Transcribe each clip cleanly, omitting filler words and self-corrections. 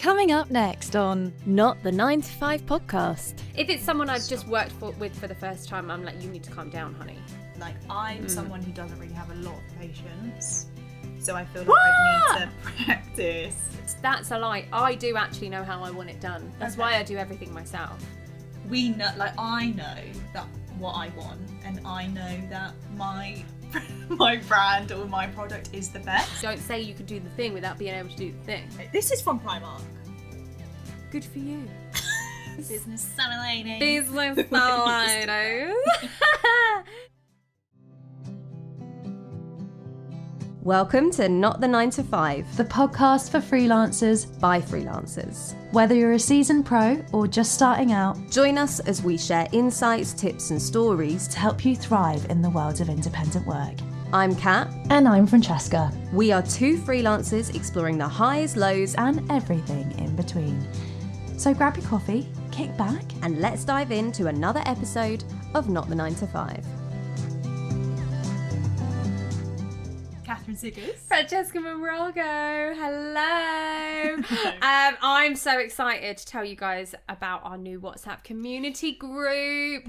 Coming up next on Not the 9 to 5 podcast. If it's someone I've just worked with for the first time, I'm like, you need to calm down, honey. Like, I'm someone who doesn't really have a lot of patience, so I feel like I need to practice. That's a lie. I do actually know how I want it done. That's why I do everything myself. We know, like, I know that what I want, and I know that my brand or my product is the best. Don't say you can do the thing without being able to do the thing. This is from Primark. Good for you. Business summer lady. Business lady. Welcome to Not the 9 to 5, The podcast for freelancers by freelancers. Whether you're a seasoned pro or just starting out, Join us as we share insights, tips and stories to help you thrive in the world of independent work. I'm Kat. And I'm Francesca. We are two freelancers exploring the highs, lows And everything in between. So grab your coffee, kick back, and let's dive into another episode of Not the 9 to 5. Katheryn Siggers. Francesca Marago, hello. I'm so excited to tell you guys about our new WhatsApp community group.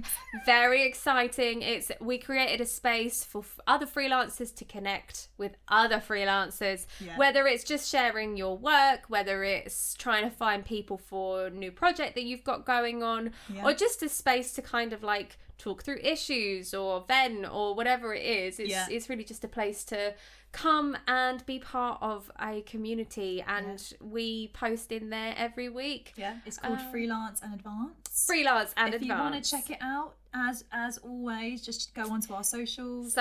Very exciting. We created a space for other freelancers to connect with other freelancers, whether it's just sharing your work, whether it's trying to find people for a new project that you've got going on, or just a space to kind of like talk through issues or vent or whatever it is. It's really just a place to come and be part of a community, and we post in there every week. It's called Freelance and Advance. If you want to check it out, as always, just go onto our socials.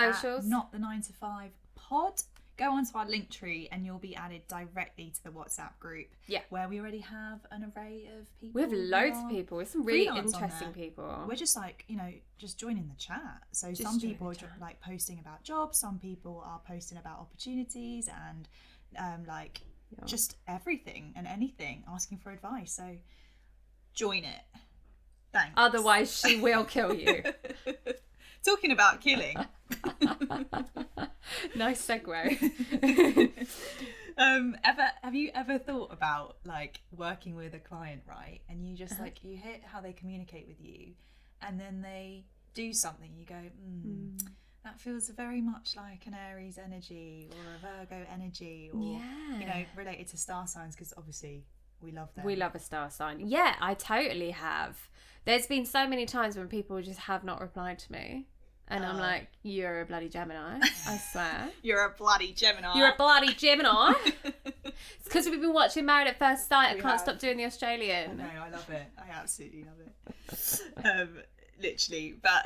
Not the 9 to 5 pod. Go onto our link tree and you'll be added directly to the WhatsApp group. Where we already have an array of people. We have loads of people. It's some really interesting people. We're just like, just joining the chat. So some people are like posting about jobs, some people are posting about opportunities and just everything and anything, asking for advice. So join it. Thanks. Otherwise she will kill you. Talking about killing. Nice segue. Have you ever thought about like working with a client, right? And you just like, you hear how they communicate with you and then they do something, you go, that feels very much like an Aries energy or a Virgo energy, or related to star signs, because obviously we love them. We love a star sign. Yeah, I totally have. There's been so many times when people just have not replied to me. And I'm like, you're a bloody Gemini, I swear. You're a bloody Gemini. You're a bloody Gemini. It's because we've been watching Married at First Sight. I can't stop doing the Australian. No, I love it. I absolutely love it. Literally. But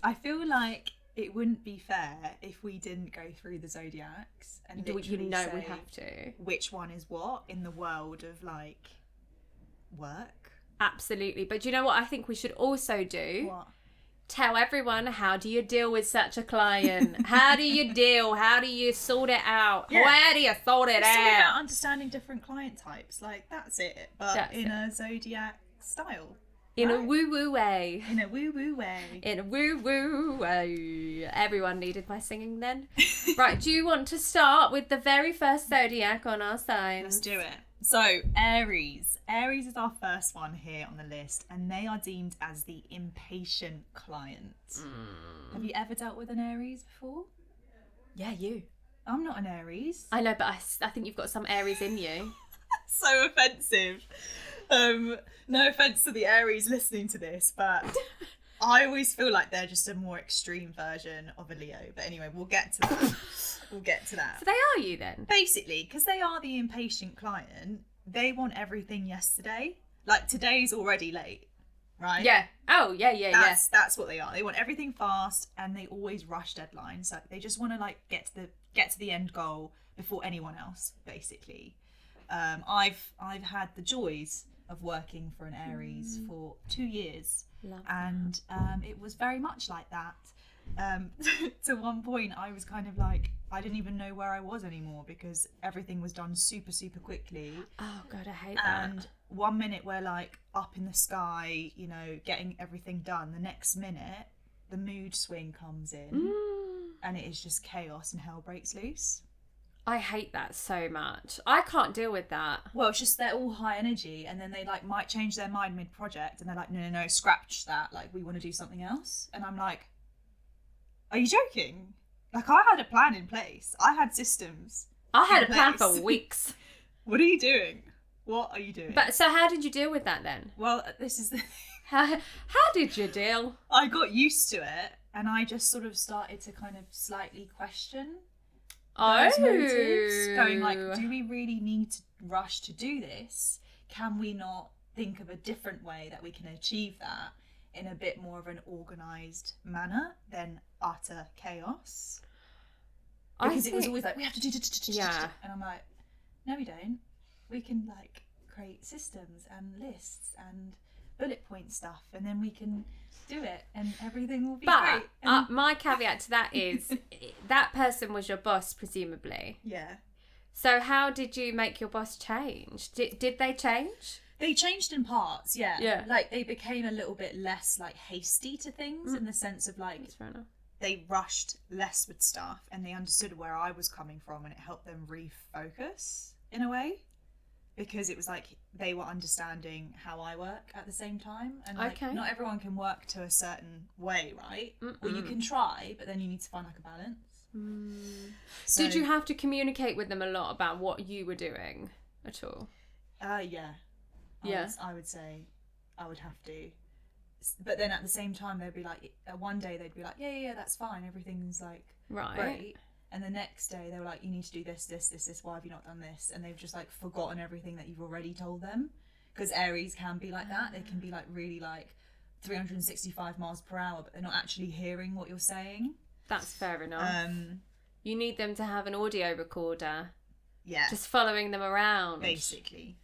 I feel like it wouldn't be fair if we didn't go through the Zodiacs and literally we have to. Which one is what in the world of like work. Absolutely. But do you know what I think we should also do? What? Tell everyone, how do you deal with such a client? How do you deal? How do you sort it out? Yeah. Where do you sort it out? It's all about understanding different client types. Like, that's it. But a Zodiac style. In a woo-woo way. In a woo-woo way. In a woo-woo way. Everyone needed my singing then. Right, do you want to start with the very first Zodiac on our signs? Let's do it. So, Aries. Aries is our first one here on the list, and they are deemed as the impatient client. Have you ever dealt with an Aries before? Yeah, you. I'm not an Aries. I know, but I think you've got some Aries in you. So offensive. No offence to the Aries listening to this, but I always feel like they're just a more extreme version of a Leo. But anyway, we'll get to that. So they are you then? Basically, because they are the impatient client, they want everything yesterday. Like, today's already late, right? Yeah. Oh, yeah. That's what they are. They want everything fast, and they always rush deadlines. Like, they just want to like get to the end goal before anyone else, basically. I've had the joys of working for an Aries for 2 years. Love and it was very much like that. To one point I was kind of like, I didn't even know where I was anymore because everything was done super, super quickly. Oh God, I hate that. And 1 minute we're like up in the sky, getting everything done. The next minute the mood swing comes in and it is just chaos and hell breaks loose. I hate that so much. I can't deal with that. Well, it's just they're all high energy, and then they like might change their mind mid-project, and they're like, no, scratch that. Like, we want to do something else. And I'm like, are you joking? Like, I had a plan in place. I had systems. I had a plan for weeks. What are you doing? What are you doing? But so how did you deal with that then? Well, this is the thing. How did you deal? I got used to it, and I just sort of started to kind of slightly question those motives, going like, do we really need to rush to do this? Can we not think of a different way that we can achieve that in a bit more of an organised manner than utter chaos? Because it was always like, we have to do, yeah. And I'm like, no, we don't. We can like create systems and lists and bullet point stuff, and then we can do it, and everything will be great. But my caveat to that is that person was your boss, presumably. Yeah. So how did you make your boss change? Did they change? They changed in parts, yeah. Yeah. Like, they became a little bit less like hasty to things, in the sense of like, That's fair enough. they rushed less with stuff, and they understood where I was coming from, and it helped them refocus in a way, because it was like they were understanding how I work at the same time, and like, not everyone can work to a certain way, right? Well, you can try, but then you need to find like a balance. So, did you have to communicate with them a lot about what you were doing at all? Yeah. I would say I would have to. But then at the same time, they'd be like, one day they'd be like, yeah, that's fine, everything's like great. And the next day they were like, you need to do this, why have you not done this? And they've just like forgotten everything that you've already told them. Because Aries can be like that. They can be like really like 365 miles per hour, but they're not actually hearing what you're saying. That's fair enough. You need them to have an audio recorder. Yeah. Just following them around. Basically.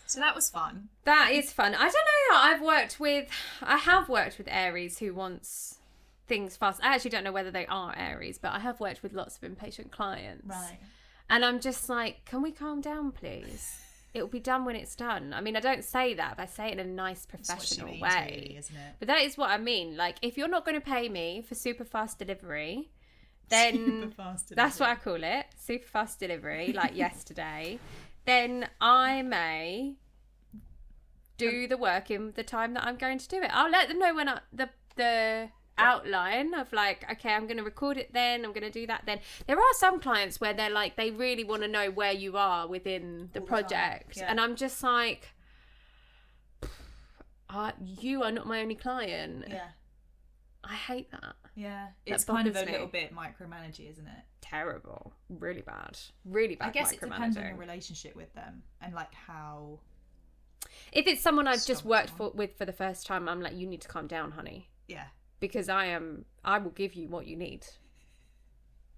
So that was fun. That is fun. I don't know. I have worked with Aries who wants things fast. I actually don't know whether they are Aries, but I have worked with lots of impatient clients. Right. And I'm just like, can we calm down, please? It'll be done when it's done. I mean, I don't say that, but I say it in a nice, professional way. Really, isn't it? But that is what I mean. Like, if you're not going to pay me for super fast delivery, then that's what I call it. Super fast delivery, like yesterday. Then I may do the work in the time that I'm going to do it. I'll let them know when the outline of like, okay, I'm going to record it then, I'm going to do that then. There are some clients where they're like, they really want to know where you are within the project. And I'm just like, you are not my only client. Yeah. I hate that. Yeah. It's kind of a little bit micromanagey, isn't it? Terrible. Really bad. Really bad. I guess it depends on your relationship with them and like how. If it's someone I've just worked with for the first time, I'm like, you need to calm down, honey. Yeah. Because I will give you what you need.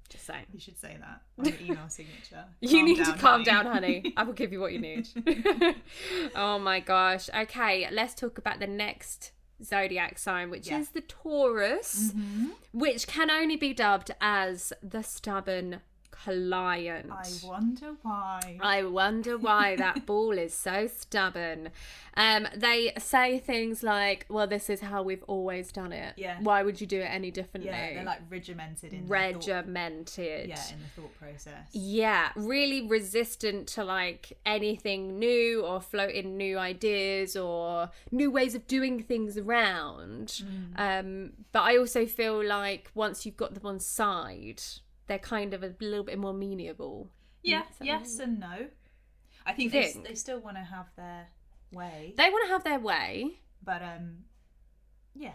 Just saying. You should say that on your email signature. You need to calm down, honey. I will give you what you need. Oh my gosh. Okay, let's talk about the next zodiac sign, which is the Taurus, which can only be dubbed as the stubborn client. I wonder why. That ball is so stubborn. They say things like, well, this is how we've always done it. Yeah. Why would you do it any differently? Yeah, they're like regimented in the thought process. Yeah, really resistant to like anything new or floating new ideas or new ways of doing things around. But I also feel like once you've got them on side, they're kind of a little bit more amenable. Yeah, yes and no. I think they still want to have their way. They want to have their way. But, yeah.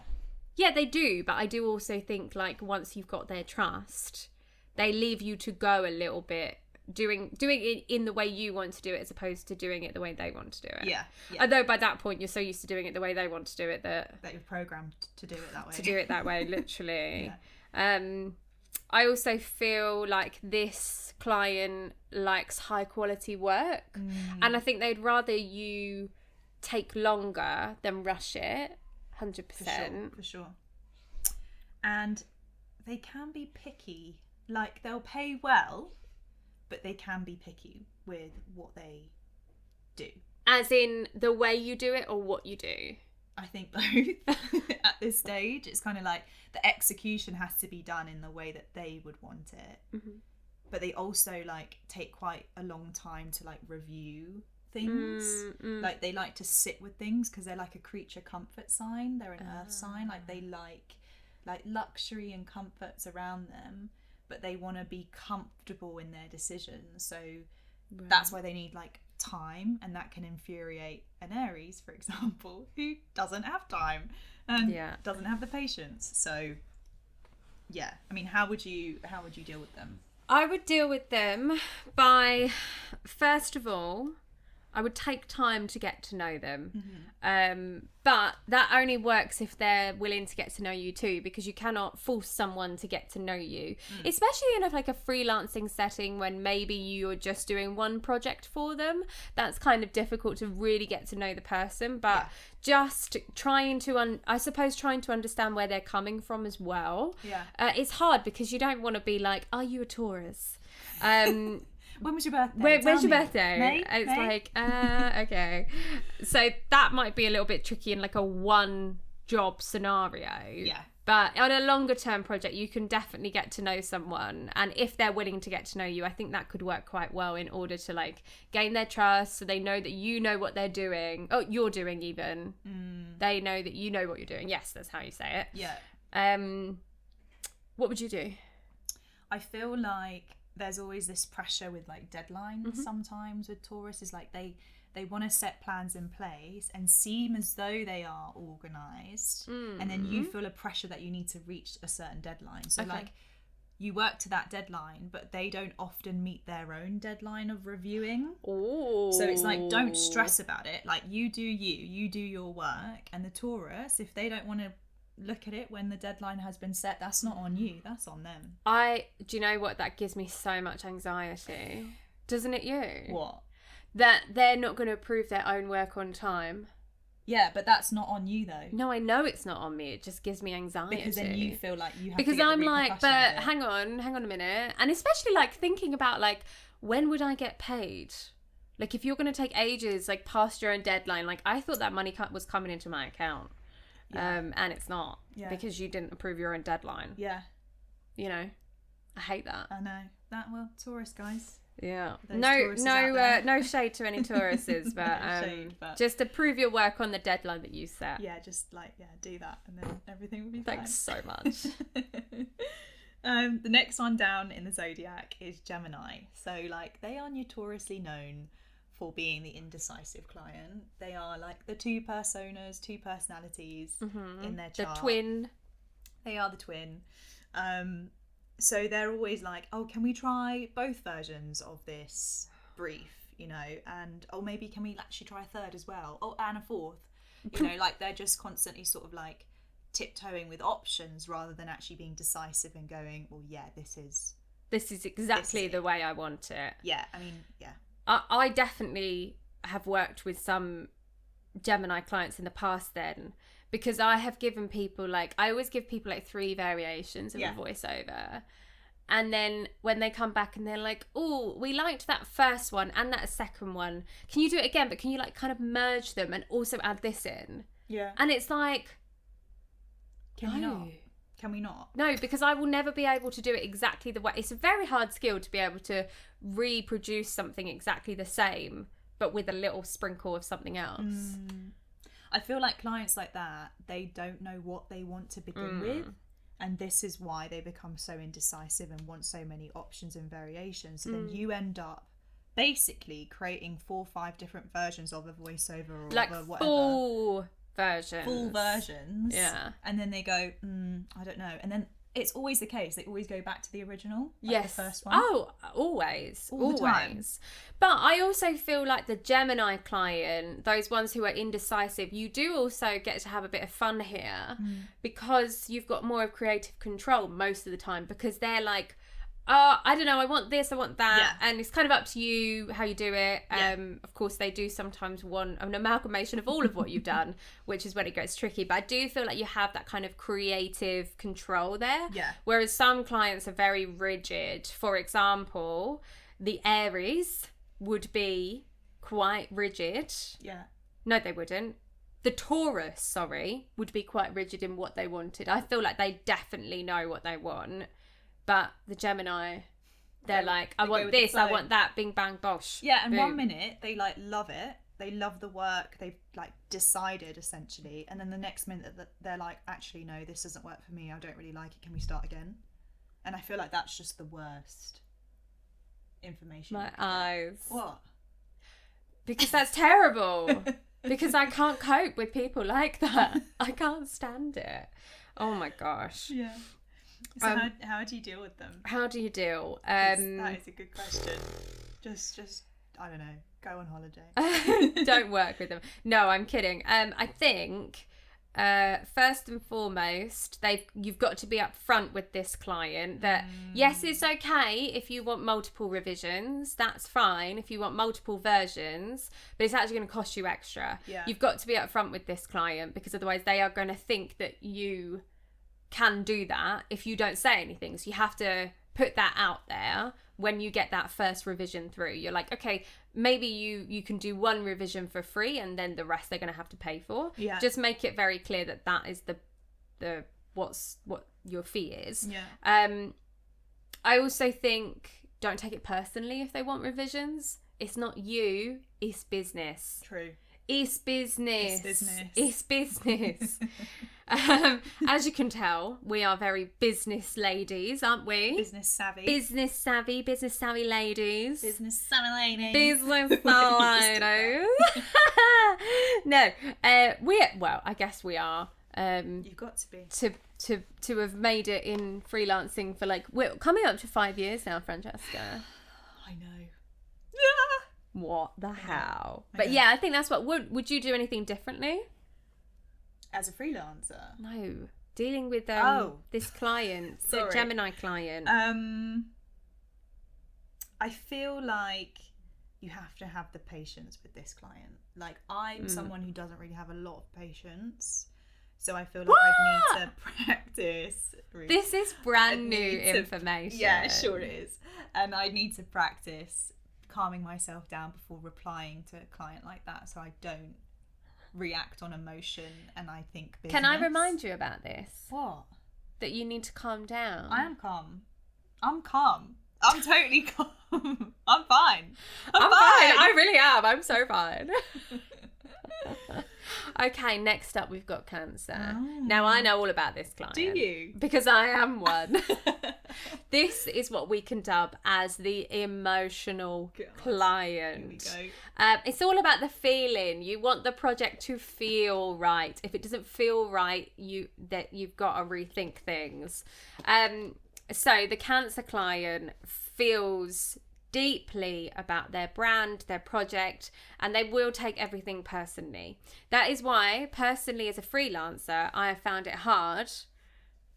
Yeah, they do. But I do also think, like, once you've got their trust, they leave you to go a little bit, doing it in the way you want to do it as opposed to doing it the way they want to do it. Yeah. Although by that point, you're so used to doing it the way they want to do it that you're programmed to do it that way. To do it that way, literally. Yeah. I also feel like this client likes high quality work, and I think they'd rather you take longer than rush it. 100%. For sure. And they can be picky. Like, they'll pay well, but they can be picky with what they do. As in the way you do it or what you do? I think both. At this stage, it's kind of like the execution has to be done in the way that they would want it. but they also like take quite a long time to like review things. Like they like to sit with things because they're like a creature comfort sign. They're an earth sign. Like they like luxury and comforts around them, but they want to be comfortable in their decisions. So that's why they need like time, and that can infuriate an Aries, for example, who doesn't have time and doesn't have the patience. So yeah, I mean, how would you deal with them? I would deal with them by, first of all, I would take time to get to know them. But that only works if they're willing to get to know you too, because you cannot force someone to get to know you, especially in like a freelancing setting when maybe you're just doing one project for them. That's kind of difficult to really get to know the person, but just trying to understand where they're coming from as well. It's hard because you don't want to be like, are you a Taurus? When was your birthday? When's your birthday? May? It's May? like, okay. So that might be a little bit tricky in like a one job scenario. Yeah. But on a longer term project, you can definitely get to know someone. And if they're willing to get to know you, I think that could work quite well in order to like gain their trust, so they know that you know what they're doing. Oh, you're doing even. They know that you know what you're doing. Yes, that's how you say it. Yeah. What would you do? I feel like there's always this pressure with like deadlines sometimes with Taurus, is like they want to set plans in place and seem as though they are organized, and then you feel a pressure that you need to reach a certain deadline. So like you work to that deadline, but they don't often meet their own deadline of reviewing. So it's like, don't stress about it. Like you do your work, and the Taurus, if they don't want to look at it when the deadline has been set, that's not on you, that's on them. Do you know what, that gives me so much anxiety, doesn't it? You what? That they're not going to approve their own work on time. Yeah, but that's not on you though. No, I know it's not on me. It just gives me anxiety. Because then you feel like you have because to get I'm the like, but repercussion hang on a minute. And especially like thinking about like, when would I get paid? Like if you're going to take ages like past your own deadline, like I thought that money was coming into my account. And it's not, because you didn't approve your own deadline. You know, I hate that. I know that. Well, Taurus guys. Yeah. Those No Tauruses no shade to any Tauruses, but, but just approve your work on the deadline that you set. Yeah, just like do that, and then everything will be fine. Thanks so much. The next one down in the Zodiac is Gemini. So like they are notoriously known for being the indecisive client. They are like the two personas, two personalities in their chart. The twin. They are the twin. So they're always like, oh, can we try both versions of this brief, you know, and maybe can we actually try a third as well? Oh, and a fourth. You know, like they're just constantly sort of like tiptoeing with options rather than actually being decisive and going, well, yeah, this is exactly the way I want it. Yeah, I mean, yeah. I definitely have worked with some Gemini clients in the past then, because I have given people like, I always give people like 3 variations of a voiceover. And then when they come back and they're like, oh, we liked that first one and that second one. Can you do it again? But can you like kind of merge them and also add this in? Yeah. And it's like, Can we not? No, because I will never be able to do it exactly the way. It's a very hard skill to be able to reproduce something exactly the same, but with a little sprinkle of something else. I feel like clients like that, they don't know what they want to begin with. And this is why they become so indecisive and want so many options and variations. So then you end up basically creating 4 or 5 different versions of a voiceover or like of a whatever. full versions. Yeah. And then they go, I don't know. And then it's always the case. They always go back to the original. Like yes. The first one. Oh, always. All the time. But I also feel like the Gemini client, those ones who are indecisive, you do also get to have a bit of fun here because you've got more of creative control most of the time, because they're like, I don't know, I want this, I want that, and it's kind of up to you how you do it. Of course, they do sometimes want an amalgamation of all of what you've done, which is when it gets tricky. But I do feel like you have that kind of creative control there. Yeah. Whereas some clients are very rigid. For example, the Aries would be quite rigid. Yeah. No, they wouldn't. The Taurus, would be quite rigid in what they wanted. I feel like they definitely know what they want. But the Gemini, they're like, I want this, I want that, bing bang bosh. Yeah, and boom. 1 minute they like love it, they love the work, they've like decided essentially, and then the next minute they're like, actually no, this doesn't work for me, I don't really like it, can we start again? And I feel like that's just the worst information. My eyes. What? Because that's terrible. Because I can't cope with people like that. I can't stand it. Oh my gosh. Yeah. So how do you deal with them? How do you deal? That is a good question. Just I don't know, go on holiday. Don't work with them. No, I'm kidding. I think first and foremost, you've got to be upfront with this client that yes, it's okay if you want multiple revisions, that's fine if you want multiple versions, but it's actually going to cost you extra. Yeah. You've got to be upfront with this client, because otherwise they are going to think that you can do that if you don't say anything. So you have to put that out there when you get that first revision through. You're like, okay, maybe you can do one revision for free and then the rest they're going to have to pay for. Yeah. Just make it very clear that is the what your fee is. Yeah. I also think don't take it personally if they want revisions. It's not you, it's business. True. It's business. It's business. It's business. As you can tell, we are very business ladies, aren't we? Business savvy. Business savvy ladies. Business savvy ladies. Business savvy ladies. No, I guess we are. You've got to be. To have made it in freelancing for we're coming up to 5 years now, Francesca. I know. What the hell? I But know. yeah, I think that's what would you do anything differently? As a freelancer. No, dealing with this client, the Sorry. Gemini client. I feel like you have to have the patience with this client. Like, I'm someone who doesn't really have a lot of patience, so I feel like I need to practice. This is brand new need to- information. Yeah, sure it is. And I need to practice calming myself down before replying to a client like that, so I don't react on emotion and I think business. Can I remind you about this? What? That you need to calm down. I am calm. I'm calm. I'm totally calm. I'm fine. I'm fine. I really am. I'm so fine. Okay, next up we've got Cancer. Oh. Now I know all about this client. Do you? Because I am one. This is what we can dub as the emotional client. Here we go. It's all about the feeling. You want the project to feel right. If it doesn't feel right, you've got to rethink things. So the Cancer client feels deeply about their brand, their project, and they will take everything personally. That is why, personally, as a freelancer, I have found it hard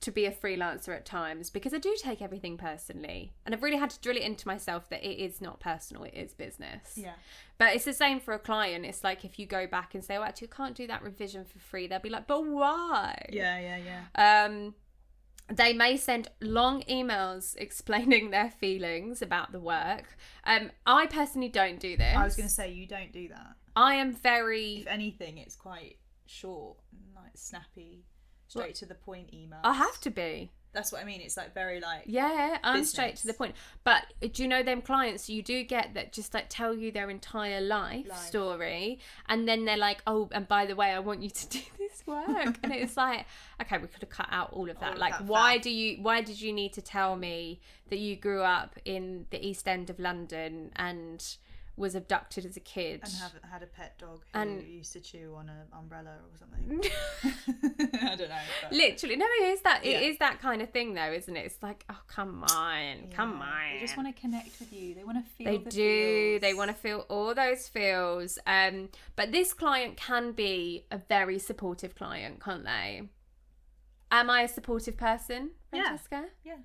to be a freelancer at times, because I do take everything personally, and I've really had to drill it into myself that it is not personal, it is business. Yeah. But it's the same for a client. It's like if you go back and say, oh, actually, I can't do that revision for free, they'll be like, but why? Yeah. They may send long emails explaining their feelings about the work. I personally don't do this. I was going to say, you don't do that. I am very... If anything, it's quite short, like snappy, straight to the point emails. I have to be. That's what I mean. It's like very like... Yeah, I'm business. straight to the point. But do you know them clients you do get that just like tell you their entire life story, and then they're like, oh, and by the way, I want you to do this work. And it's like, okay, we could have cut out all of that. Why did you need to tell me that you grew up in the East End of London and was abducted as a kid and had a pet dog who used to chew on an umbrella or something? I don't know. But... Literally, no, it is that. It is that kind of thing, though, isn't it? It's like, oh, come on. They just want to connect with you. They want to feel. They the do. feels. They want to feel all those feels. But this client can be a very supportive client, can't they? Am I a supportive person, Francesca? Yeah.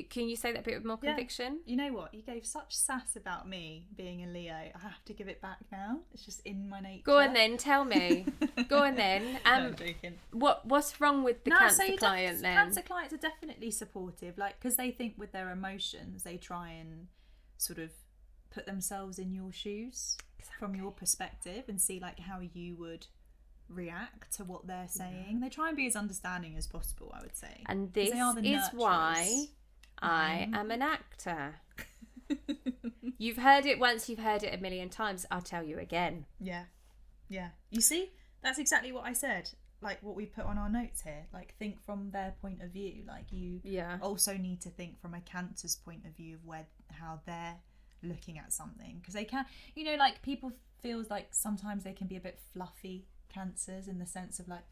Can you say that bit with more conviction? You know what? You gave such sass about me being a Leo. I have to give it back now. It's just in my nature. Go on then, tell me. Go on then. No, I'm joking. What's wrong with the Cancer client then? Cancer clients are definitely supportive, because they think with their emotions, they try and sort of put themselves in your shoes from your perspective and see how you would react to what they're saying. They try and be as understanding as possible, I would say. And this is why I am an actor. You've heard it once, you've heard it a million times. I'll tell you again. Yeah. You see, that's exactly what I said. Like what we put on our notes here. Like think from their point of view. Like you also need to think from a Cancer's point of view of how they're looking at something, because they can, like people feels like sometimes they can be a bit fluffy, Cancers, in the sense of like,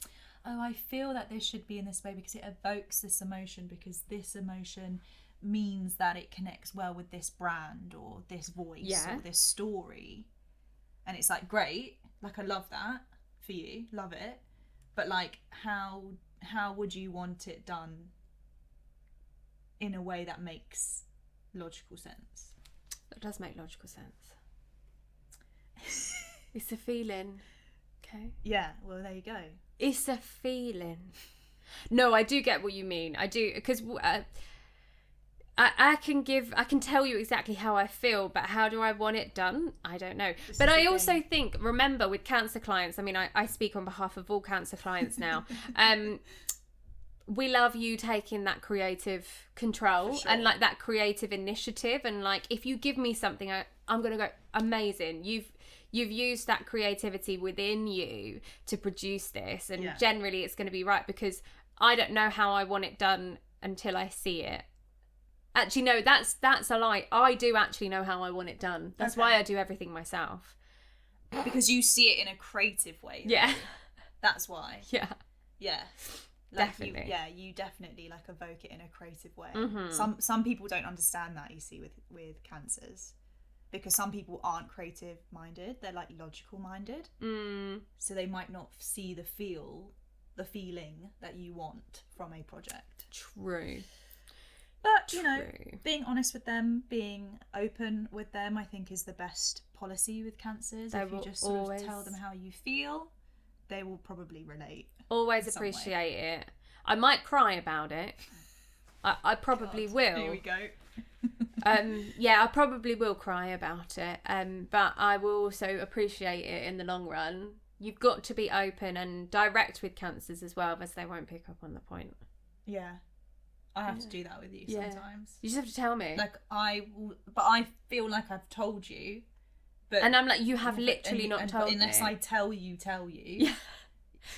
oh, I feel that this should be in this way because it evokes this emotion, because this emotion means that it connects well with this brand or this voice or this story. And it's like, great, like I love that for you, love it, but like how would you want it done in a way that makes logical sense? That does make logical sense. It's a feeling. Okay. Yeah, well, there you go. It's a feeling. No, I do get what you mean. I do, because I can tell you exactly how I feel, but how do I want it done? I don't know. But I also think, remember, with Cancer clients, I mean, I speak on behalf of all Cancer clients now. We love you taking that creative control and like that creative initiative, and like if you give me something, I'm gonna go, amazing. You've used that creativity within you to produce this, and generally it's going to be right, because I don't know how I want it done until I see it. Actually, no, that's a lie. I do actually know how I want it done. That's why I do everything myself. Because you see it in a creative way. Yeah. That's why. Yeah. Yeah. Like definitely. You definitely like evoke it in a creative way. Mm-hmm. Some people don't understand that, you see, with Cancers, because some people aren't creative minded, they're like logical minded. So they might not see the feeling that you want from a project. True. But being honest with them, being open with them, I think is the best policy with Cancers. If you just sort of tell them how you feel, they will probably relate. Always appreciate it. I might cry about it. I probably will. Here we go. I probably will cry about it. But I will also appreciate it in the long run. You've got to be open and direct with Cancers as well, as they won't pick up on the point. Yeah. I have to do that with you sometimes. You just have to tell me. Like I feel like I've told you, but and I'm like, you have literally not told me. Unless I tell you.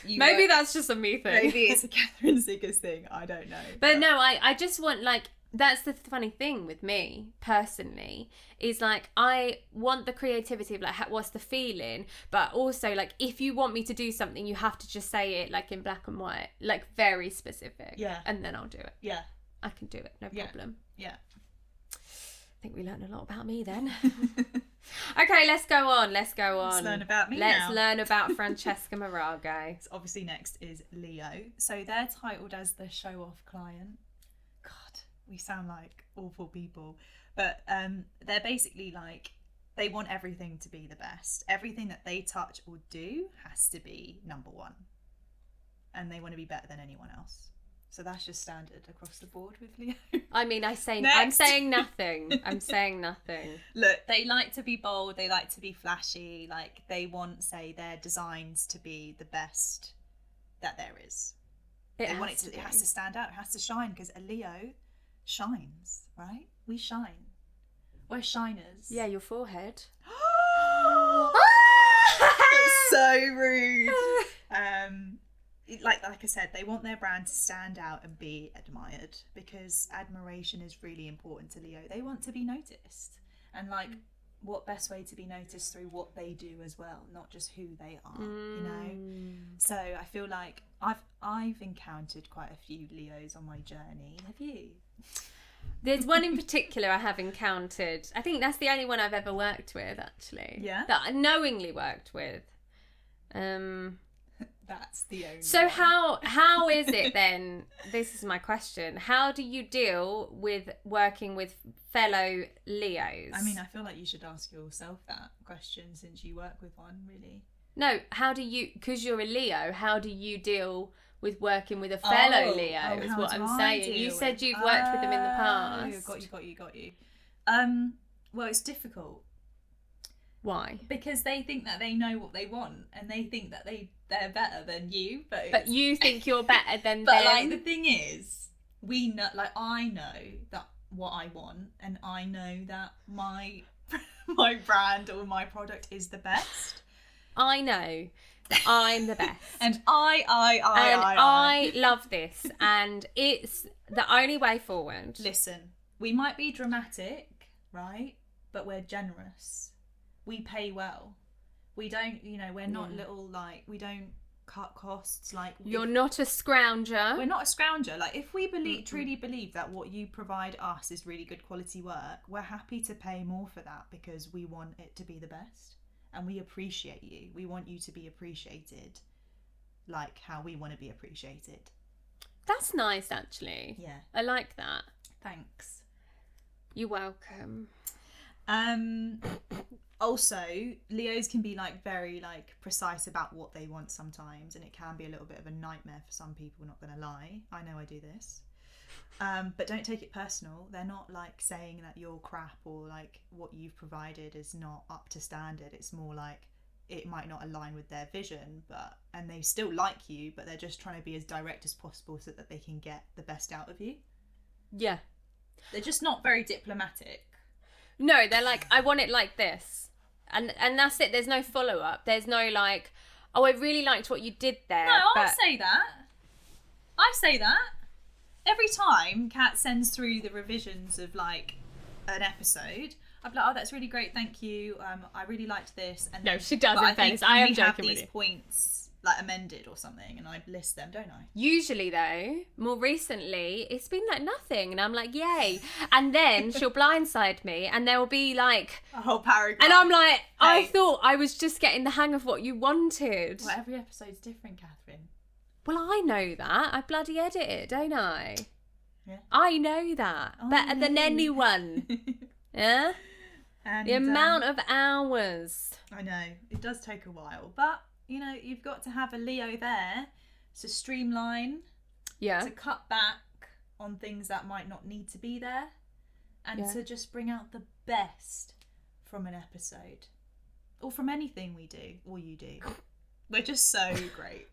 Yeah. Maybe that's just a me thing. Maybe it's a Katheryn Siggers thing. I don't know. But no, I just want, like, that's the funny thing with me personally, is like I want the creativity of like what's the feeling, but also like if you want me to do something, you have to just say it like in black and white, like very specific. Yeah. And then I'll do it. Yeah. I can do it, no problem. Yeah. I think we learned a lot about me then. Okay, let's go on. Let's learn about me Let's learn about Francesca Marago. So obviously next is Leo. So they're titled as the show-off client. God, we sound like awful people. But they're basically like, they want everything to be the best. Everything that they touch or do has to be number one. And they want to be better than anyone else. So that's just standard across the board with Leo. I mean, I'm saying nothing. I'm saying nothing. Look, they like to be bold. They like to be flashy. Like they want, say, their designs to be the best that there is. It has to stand out. It has to shine, because a Leo shines, right? We shine. We're shiners. Yeah, your forehead. That's so rude. Like I said, they want their brand to stand out and be admired, because admiration is really important to Leo. They want to be noticed, and like, what best way to be noticed through what they do as well, not just who they are, you know? So I feel like I've encountered quite a few Leos on my journey. Have you? There's one in particular I have encountered. I think that's the only one I've ever worked with, actually. Yeah. That I knowingly worked with. That's the only So one. how is it then? This is my question. How do you deal with working with fellow Leos? I mean, I feel like you should ask yourself that question, since you work with one, really. No, how do you, because you're a Leo, how do you deal with working with a fellow Leo is what I'm saying. You said you've worked with them in the past. Got you. Well, it's difficult. Why? Because they think that they know what they want, and they think that they're better than you. But you think you're better than but them. Like, the thing is, we know, like, I know that what I want, and I know that my my brand or my product is the best. I know that I'm the best. And I love this, and it's the only way forward. Listen, we might be dramatic, right? But we're generous. We pay well. We don't, we're not little, like, we don't cut costs. Like, you're not a scrounger. We're not a scrounger. Like, if we truly believe that what you provide us is really good quality work, we're happy to pay more for that because we want it to be the best. And we appreciate you. We want you to be appreciated like how we want to be appreciated. That's nice, actually. Yeah. I like that. Thanks. You're welcome. Also, Leos can be like very like precise about what they want sometimes, and it can be a little bit of a nightmare for some people, not gonna lie. I know I do this. But don't take it personal. They're not like saying that you're crap or like what you've provided is not up to standard. It's more like it might not align with their vision, and they still like you, but they're just trying to be as direct as possible so that they can get the best out of you. Yeah. They're just not very diplomatic. No, they're like, I want it like this. And that's it. There's no follow-up. There's no like, oh, I really liked what you did there. No, I say that. I say that. Every time Kat sends through the revisions of like an episode, I'm like, oh, that's really great, thank you. I really liked this. And no, she does. In fairness, I am joking with you. These points like amended or something, and I list them, don't I? Usually, though, more recently, it's been like nothing, and I'm like, yay. And then she'll blindside me, and there will be like a whole paragraph, and I'm like, I thought I was just getting the hang of what you wanted. Well, every episode's different, Katheryn. Well, I know that. I bloody edit it, don't I? Yeah. I know that. Better than anyone. Yeah? And, the amount of hours. I know. It does take a while. But, you've got to have a Leo there to streamline. Yeah. To cut back on things that might not need to be there. And to just bring out the best from an episode. Or from anything we do. Or you do. We're just so great.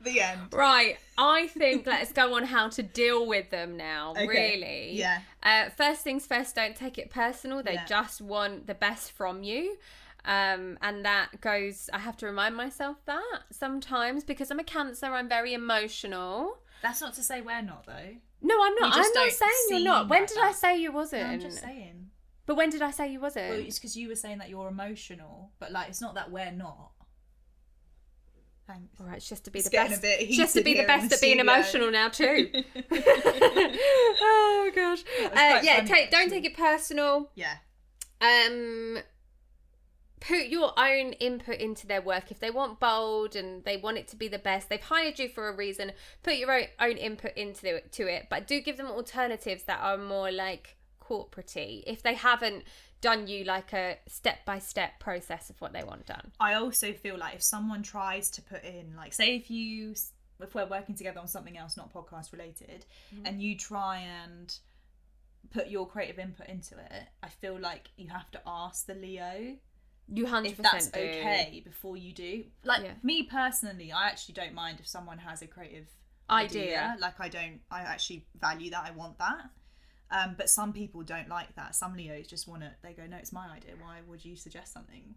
The end. Right, I think let's go on how to deal with them now, okay. Really. Yeah. First things first, don't take it personal. They just want the best from you. And that goes, I have to remind myself that sometimes because I'm a Cancer, I'm very emotional. That's not to say we're not, though. No, I'm not. I'm not saying you're not. When did I say you wasn't? No, I'm just saying. But when did I say you wasn't? Well, it's because you were saying that you're emotional, but like it's not that we're not. Thanks. All right, it's just to be the best. Just to be the best at being studio. Emotional now too. Oh gosh. Don't take it personal. Yeah. Put your own input into their work. If they want bold and they want it to be the best, they've hired you for a reason. Put your own input into it, but do give them alternatives that are more like corporate-y. If they haven't done you like a step-by-step process of what they want done. I also feel like if someone tries to put in, like, say if we're working together on something else not podcast related, and you try and put your creative input into it, I feel like you have to ask the Leo you 100% if that's do. okay before you do. Like me personally, I actually don't mind if someone has a creative idea. Like I actually value that. I want that. But some people don't like that. Some Leos just want to, they go, no, it's my idea. Why would you suggest something?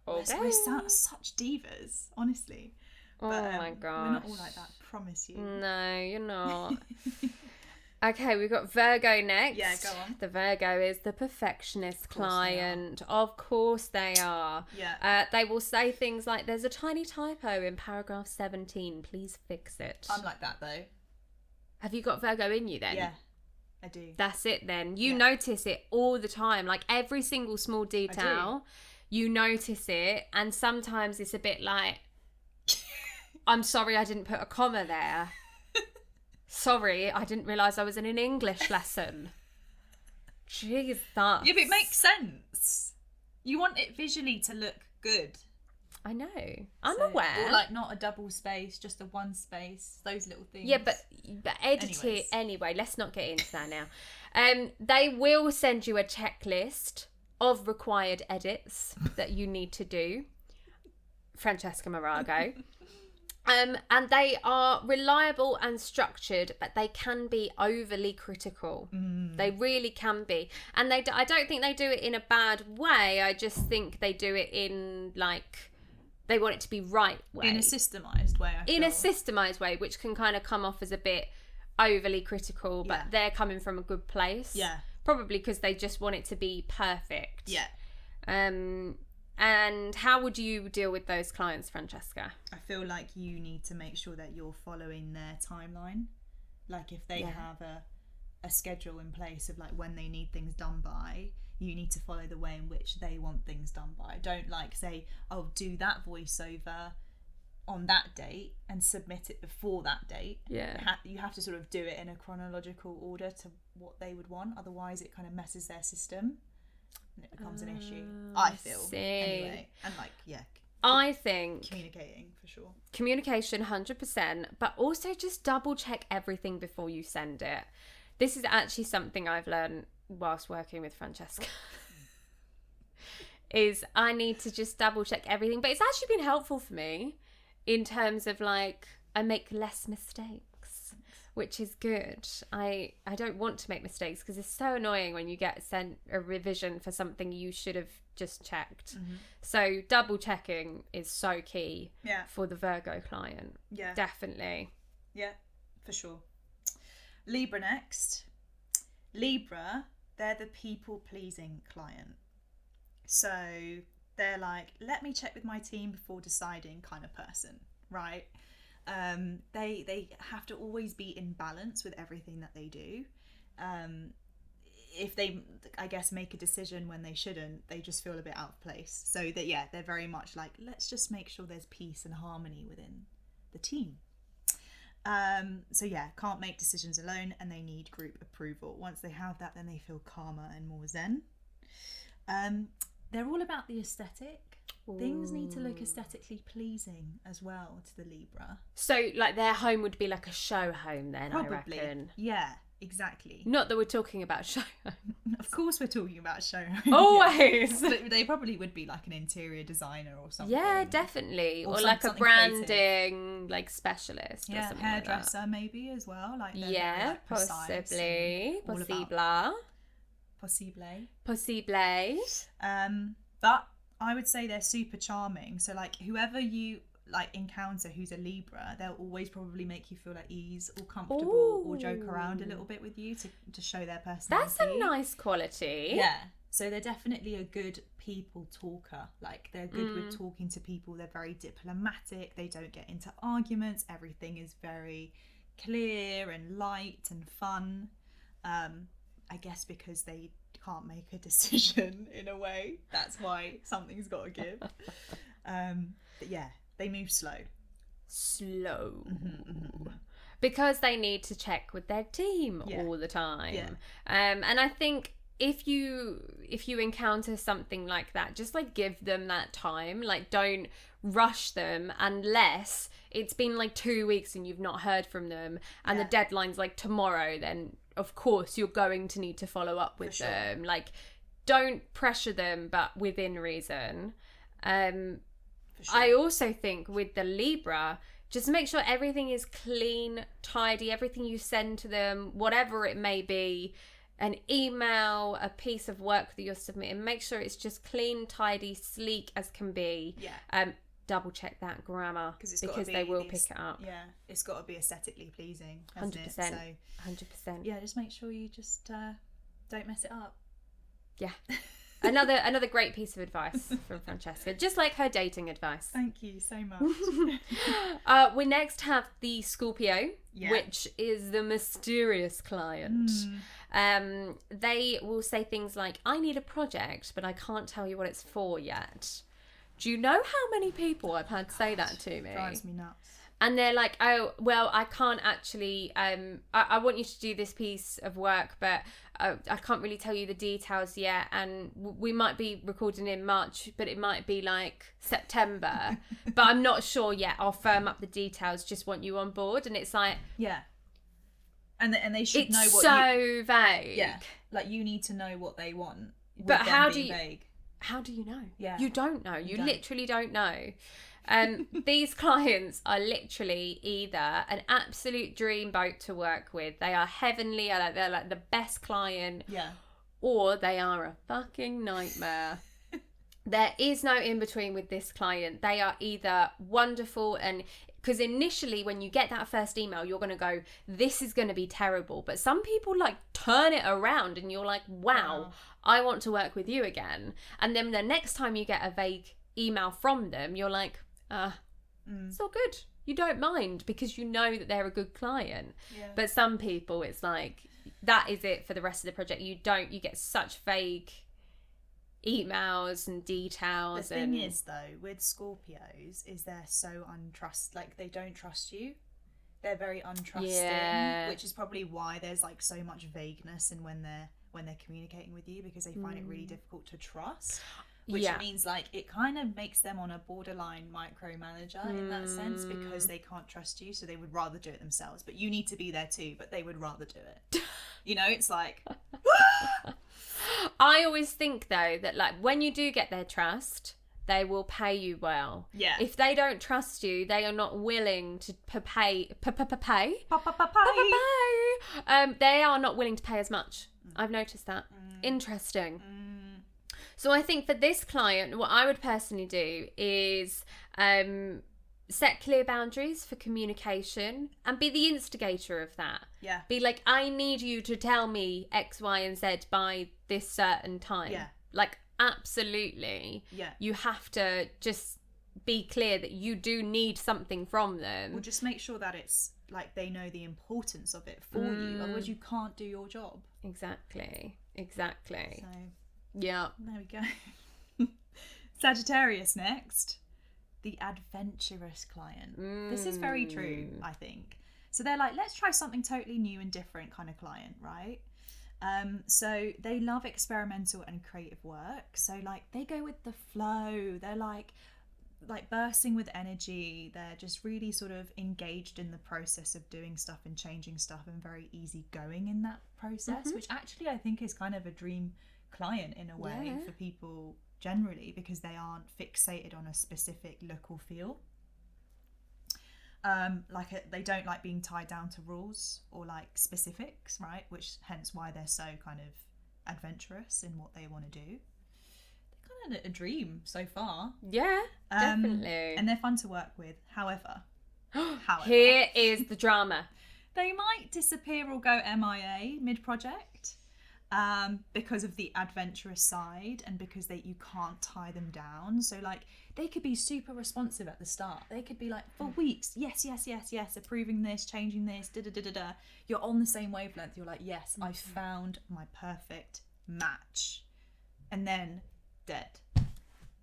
Okay. We're such divas, honestly. But, oh my gosh. We're not all like that, I promise you. No, you're not. Okay, we've got Virgo next. Yeah, go on. The Virgo is the perfectionist client. Of course they are. Yeah. They will say things like, there's a tiny typo in paragraph 17. Please fix it. I'm like that, though. Have you got Virgo in you then? Yeah. I do. That's it then. You notice it all the time. Like every single small detail, you notice it. And sometimes it's a bit like, I'm sorry I didn't put a comma there. Sorry, I didn't realise I was in an English lesson. Jeez, that. Yeah, but it makes sense. You want it visually to look good. I know. I'm aware. Or like not a double space, just a one space, those little things. Yeah, but edit it anyway. Let's not get into that now. They will send you a checklist of required edits that you need to do. Francesca Marago. And they are reliable and structured, but they can be overly critical. They really can be. And I don't think they do it in a bad way. I just think they do it in, like, they want it to be right way. In a systemised way, I feel. In a systemised way, which can kind of come off as a bit overly critical, but they're coming from a good place. Yeah. Probably because they just want it to be perfect. Yeah. And how would you deal with those clients, Francesca? I feel like you need to make sure that you're following their timeline. Like if they have a schedule in place of like when they need things done by, you need to follow the way in which they want things done by. Don't like say, oh, do that voiceover on that date and submit it before that date. Yeah. You have to sort of do it in a chronological order to what they would want. Otherwise it kind of messes their system. And it becomes an issue, I feel. Anyway. And like, I think communicating for sure. Communication 100%, but also just double check everything before you send it. This is actually something I've learned whilst working with Francesca. Is I need to just double check everything, but it's actually been helpful for me in terms of like I make less mistakes, which is good. I don't want to make mistakes because it's so annoying when you get sent a revision for something you should have just checked. So double checking is so key for the Virgo client. Yeah, definitely. Yeah, for sure. Libra next. Libra, they're the people pleasing client. So they're like, let me check with my team before deciding kind of person, right? They have to always be in balance with everything that they do. If they, I guess, make a decision when they shouldn't, they just feel a bit out of place. So that they're very much like, let's just make sure there's peace and harmony within the team. Can't make decisions alone, and they need group approval. Once they have that, then they feel calmer and more zen. They're all about the aesthetic. Ooh. Things need to look aesthetically pleasing as well to the Libra. So, like, their home would be like a show home then, probably. I reckon. Yeah, exactly. Not that we're talking about show home. Of course we're talking about show home. Always! But they probably would be like an interior designer or something. Yeah, definitely. Or like a branding, like, specialist or something hairdresser like that. Maybe as well. Like possibly. Possible. But I would say they're super charming. So like whoever you like encounter who's a Libra, they'll always probably make you feel at ease or comfortable or joke around a little bit with you to show their personality. That's a nice quality. Yeah. So they're definitely a good people talker. Like they're good with talking to people. They're very diplomatic. They don't get into arguments. Everything is very clear and light and fun. I guess because they can't make a decision in a way. That's why something's got to give. But yeah, they move slow. Because they need to check with their team all the time. Yeah. And I think if you encounter something like that, just like give them that time. Like don't rush them unless it's been like 2 weeks and you've not heard from them and the deadline's like tomorrow, then of course you're going to need to follow up with them. Like don't pressure them, but within reason. I also think with the Libra, just make sure everything is clean, tidy, everything you send to them, whatever it may be, an email, a piece of work that you're submitting, make sure it's just clean, tidy, sleek as can be. Double check that grammar because they will pick it up. Yeah, it's got to be aesthetically pleasing, 100%. So 100%. Yeah, just make sure you just don't mess it up. Yeah. Another great piece of advice from Francesca, just like her dating advice. Thank you so much. We next have the Scorpio, which is the mysterious client. They will say things like, I need a project, but I can't tell you what it's for yet. Do you know how many people I've had say that to me? Drives me nuts. And they're like, oh, well, I can't actually, I want you to do this piece of work, but I can't really tell you the details yet. And we might be recording in March, but it might be like September. But I'm not sure yet. I'll firm up the details, just want you on board. And it's like... Yeah. And they should know what it's so vague. Yeah. Like you need to know what they want. But how do you... Vague. How do you know? Yeah. You don't know. You literally don't know. These clients are literally either an absolute dreamboat to work with, they are heavenly, they're like the best client, or they are a fucking nightmare. There is no in between with this client. They are either wonderful, and because initially when you get that first email, you're going to go, this is going to be terrible. But some people like turn it around and you're like, wow, I want to work with you again. And then the next time you get a vague email from them, you're like, it's all good. You don't mind because you know that they're a good client. Yeah. But some people, it's like, that is it for the rest of the project. You get such vague emails and details. The thing is, though, with Scorpios, is they're so like they don't trust you. They're very untrusting, which is probably why there's like so much vagueness in when they're communicating with you, because they find it really difficult to trust. Which means like it kind of makes them on a borderline micromanager in that sense, because they can't trust you, so they would rather do it themselves. But you need to be there too, but they would rather do it. You know, it's like I always think though that like when you do get their trust, they will pay you well. Yeah. If they don't trust you, they are not willing to pay. They are not willing to pay as much. I've noticed that. Interesting. So I think for this client, what I would personally do is set clear boundaries for communication and be the instigator of that. Yeah. Be like, I need you to tell me X, Y, and Z by this certain time. Yeah. Like, absolutely. Yeah. You have to just be clear that you do need something from them. Well, just make sure that it's like they know the importance of it for you. Otherwise, you can't do your job. Exactly. So, yeah. There we go. Sagittarius next. The adventurous client. This is very true, I think. So they're like, let's try something totally new and different kind of client, right? So they love experimental and creative work. So like they go with the flow. They're like bursting with energy. They're just really sort of engaged in the process of doing stuff and changing stuff, and very easygoing in that process, which actually I think is kind of a dream client in a way for people generally, because they aren't fixated on a specific look or feel. They don't like being tied down to rules or like specifics, right? Which hence why they're so kind of adventurous in what they want to do. They're kind of a dream so far. Yeah, definitely. And they're fun to work with. However, here is the drama. They might disappear or go MIA mid-project. Because of the adventurous side, and because you can't tie them down. So like they could be super responsive at the start. They could be like for weeks, yes, approving this, changing this, da. You're on the same wavelength. You're like, yes, I found my perfect match. And then dead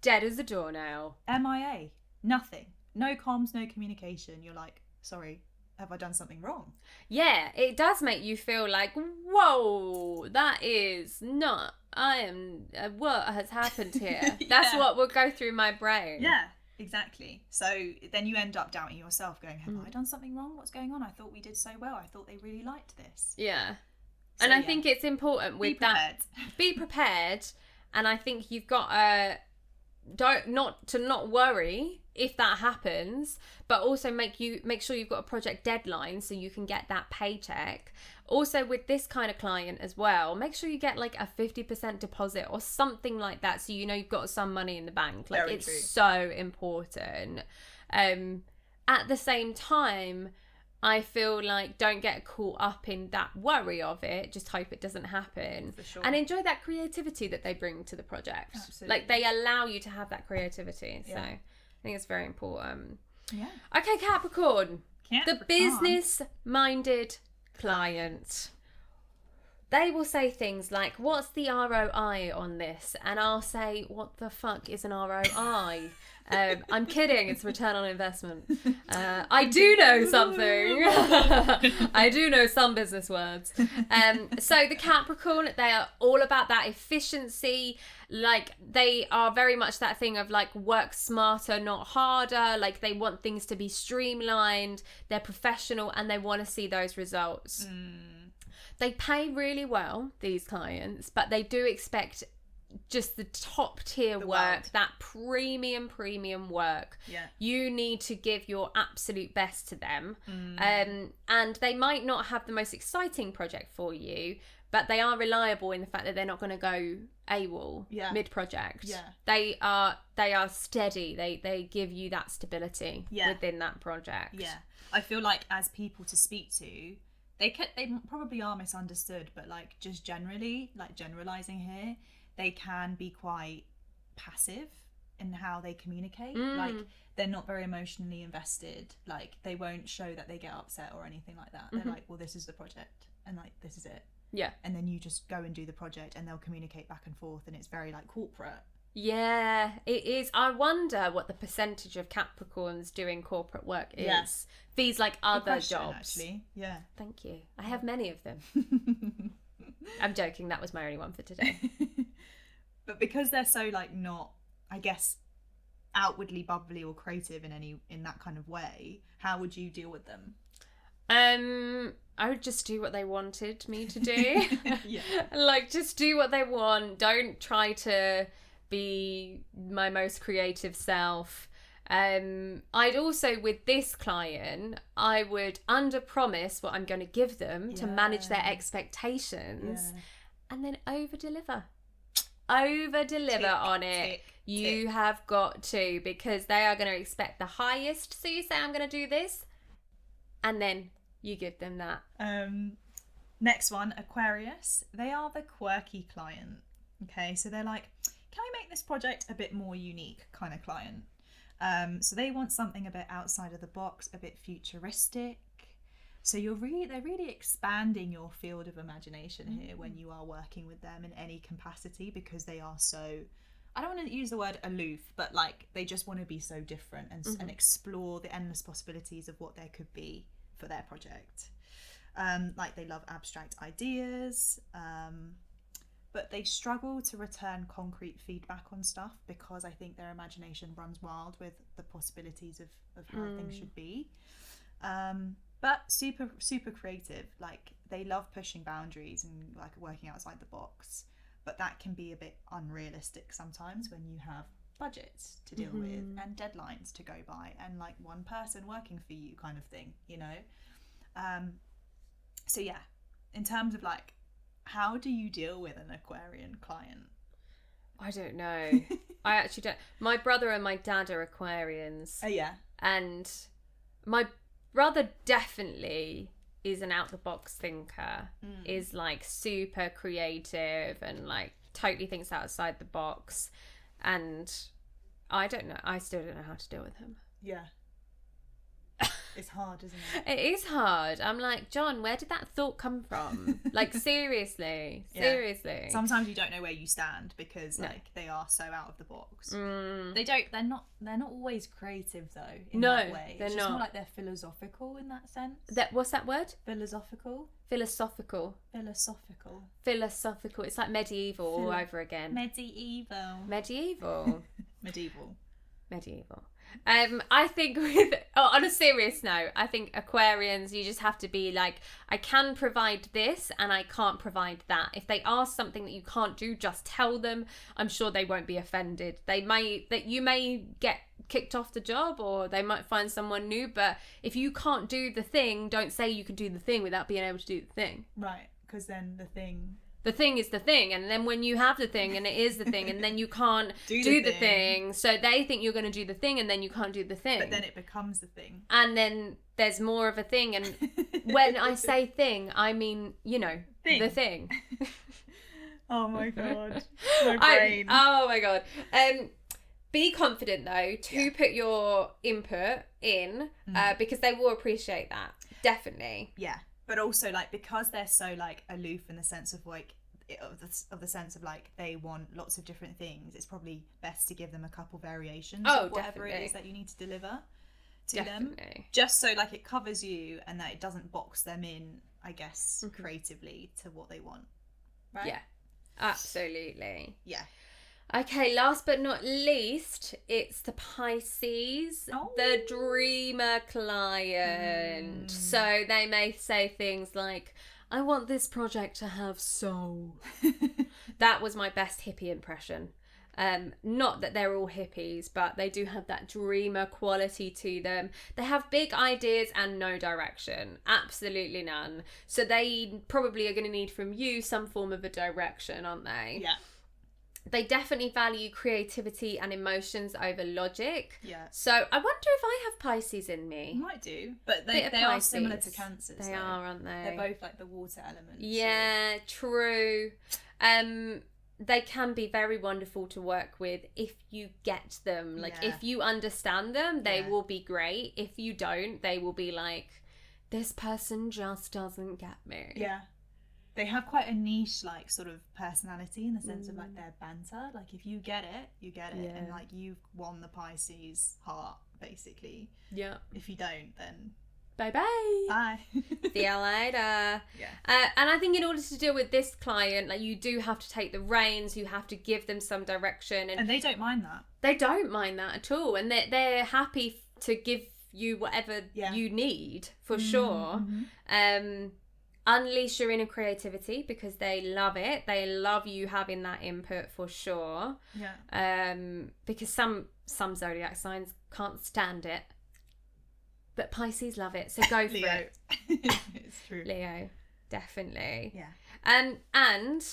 as a doornail. MIA, nothing, no comms, no communication. You're like, sorry, have I done something wrong? Yeah, it does make you feel like, whoa, that is not, what has happened here? That's what will go through my brain. Yeah, exactly. So then you end up doubting yourself, going, have I done something wrong? What's going on? I thought we did so well. I thought they really liked this. Yeah. So, and I think it's important with that. Be prepared. And I think you've got not worry if that happens, but also make sure you've got a project deadline so you can get that paycheck. Also with this kind of client as well, make sure you get like a 50% deposit or something like that, so you know you've got some money in the bank. Like, it's true. So important. At the same time, I feel like don't get caught up in that worry of it. Just hope it doesn't happen. For sure. And enjoy that creativity that they bring to the project. Absolutely. Like, they allow you to have that creativity. Yeah. So I think it's very important. Yeah. Okay, Capricorn. The business-minded client. They will say things like, what's the ROI on this? And I'll say, what the fuck is an ROI? I'm kidding, it's return on investment. I do know something. I do know some business words. So the Capricorn, they are all about that efficiency. Like, they are very much that thing of like, work smarter, not harder. Like, they want things to be streamlined. They're professional and they want to see those results. They pay really well, these clients, but they do expect just the top tier work, world. that premium work. Yeah. You need to give your absolute best to them. And they might not have the most exciting project for you, but they are reliable in the fact that they're not going to go AWOL mid-project. Yeah. They are steady. They give you that stability within that project. Yeah. I feel like as people to speak to, they probably are misunderstood, but like just generally, like generalizing here, they can be quite passive in how they communicate. Like they're not very emotionally invested. Like they won't show that they get upset or anything like that. They're like, well, this is the project and like this is it. Yeah. And then you just go and do the project and they'll communicate back and forth, and it's very like corporate. Yeah, it is. I wonder what the percentage of Capricorns doing corporate work is. Yes. These like other jobs. Actually. Yeah. Thank you. I have many of them. I'm joking. That was my only one for today. But because they're so like not, I guess, outwardly bubbly or creative in that kind of way, how would you deal with them? I would just do what they wanted me to do. Yeah. Like just do what they want. Don't try to be my most creative self. I'd also, with this client, I would under promise what I'm going to give them to manage their expectations and then over deliver on it. You have got to, because they are going to expect the highest. So you say, I'm going to do this, and then you give them that. Next one, Aquarius. They are the quirky client. Okay, so they're like, can we make this project a bit more unique kind of client? So they want something a bit outside of the box, a bit futuristic. So they're really expanding your field of imagination here when you are working with them in any capacity, because they are so, I don't want to use the word aloof, but like they just want to be so different and explore the endless possibilities of what there could be for their project. Like they love abstract ideas, but they struggle to return concrete feedback on stuff, because I think their imagination runs wild with the possibilities of how things should be. But super creative. Like they love pushing boundaries and like working outside the box, but that can be a bit unrealistic sometimes when you have budgets to deal with and deadlines to go by and like one person working for you kind of thing, you know. So yeah, in terms of like, how do you deal with an Aquarian client? I don't know. I actually don't. My brother and my dad are Aquarians. Oh yeah. And my brother definitely is an out the box thinker, is like super creative and like totally thinks outside the box. And I don't know. I still don't know how to deal with him. Yeah. It's hard, isn't it? It is hard. I'm like, John, where did that thought come from? Like, seriously. Sometimes you don't know where you stand because like they are so out of the box. They're not always creative though in that way. They're it's just not. more like they're philosophical in that sense. What's that word? Philosophical. It's like medieval all over again. Medieval. I think on a serious note, I think Aquarians, you just have to be like, I can provide this and I can't provide that. If they ask something that you can't do, just tell them. I'm sure they won't be offended. You may get kicked off the job or they might find someone new, but if you can't do the thing, don't say you can do the thing without being able to do the thing. Right, because then the thing is the thing, and then when you have the thing and it is the thing, and then you can't do the thing, so they think you're going to do the thing and then you can't do the thing, but then it becomes the thing, and then there's more of a thing. And when I say thing, I mean, you know, the thing. Oh my god, my brain. Oh my god. Be confident though to put your input in, because they will appreciate that, definitely. Yeah. But also, like, because they're so, like, aloof in the sense of, like, of the sense of, like, they want lots of different things, it's probably best to give them a couple variations of whatever it is that you need to deliver to them. Just so, like, it covers you and that it doesn't box them in, I guess, creatively to what they want. Right? Yeah, absolutely. Yeah. Okay, last but not least, it's the Pisces, the dreamer client. So they may say things like, I want this project to have soul. That was my best hippie impression. Not that they're all hippies, but they do have that dreamer quality to them. They have big ideas and no direction. Absolutely none. So they probably are going to need from you some form of a direction, aren't they? Yeah. They definitely value creativity and emotions over logic. Yeah. So I wonder if I have Pisces in me. You might do. But they are similar to Cancers. They are, aren't they? They're both like the water elements. Yeah, so. True. They can be very wonderful to work with if you get them. Like, if you understand them, they will be great. If you don't, they will be like, this person just doesn't get me. Yeah. They have quite a niche, like, sort of personality in the sense of, like, their banter. Like, if you get it, you get it. Yeah. And, like, you've won the Pisces heart, basically. Yeah. If you don't, then... Bye-bye. Bye. See you later. Yeah. And I think in order to deal with this client, like, you do have to take the reins. You have to give them some direction. And they don't mind that. They don't mind that at all. And they're happy to give you whatever you need, for sure. Unleash your inner creativity because they love it. They love you having that input, for sure. Yeah. Because some zodiac signs can't stand it. But Pisces love it, so go for it. It's true. Leo, definitely. Yeah. And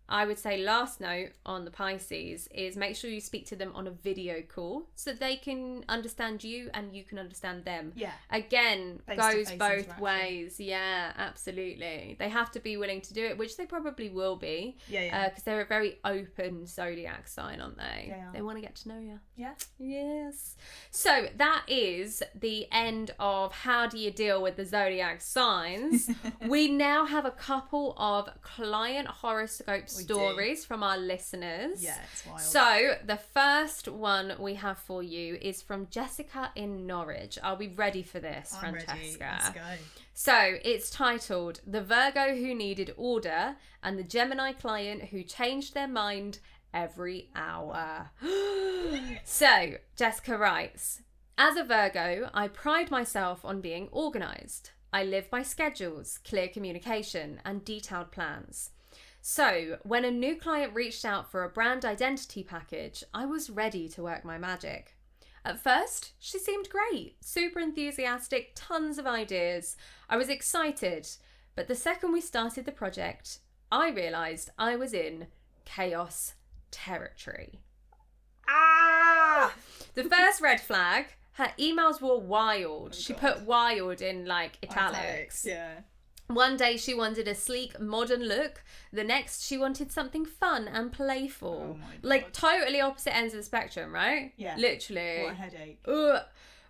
I would say last note on the Pisces is make sure you speak to them on a video call so that they can understand you and you can understand them. Yeah. Again, goes both interaction. Ways. Yeah, absolutely. They have to be willing to do it, which they probably will be. Yeah. Because they're a very open zodiac sign, aren't they? They are. They want to get to know you. Yeah. Yes. So that is the end of how do you deal with the zodiac signs. We now have a couple of client horoscope stories from our listeners. Yeah, it's wild. So the first one we have for you is from Jessica in Norwich. Are we ready for this, I'm Francesca? ready. Let's go. So it's titled The Virgo Who Needed Order and the Gemini Client Who Changed Their Mind Every Hour. So Jessica writes, as a Virgo, I pride myself on being organised. I live by schedules, clear communication and detailed plans. So, when a new client reached out for a brand identity package, I was ready to work my magic. At first, she seemed great, super enthusiastic, tons of ideas. I was excited, but the second we started the project, I realised I was in chaos territory. The first red flag, her emails were wild. She put wild in like italics. Yeah. One day she wanted a sleek, modern look. The next she wanted something fun and playful. Oh my God. Like totally opposite ends of the spectrum, right? Yeah. Literally. What a headache. Ugh.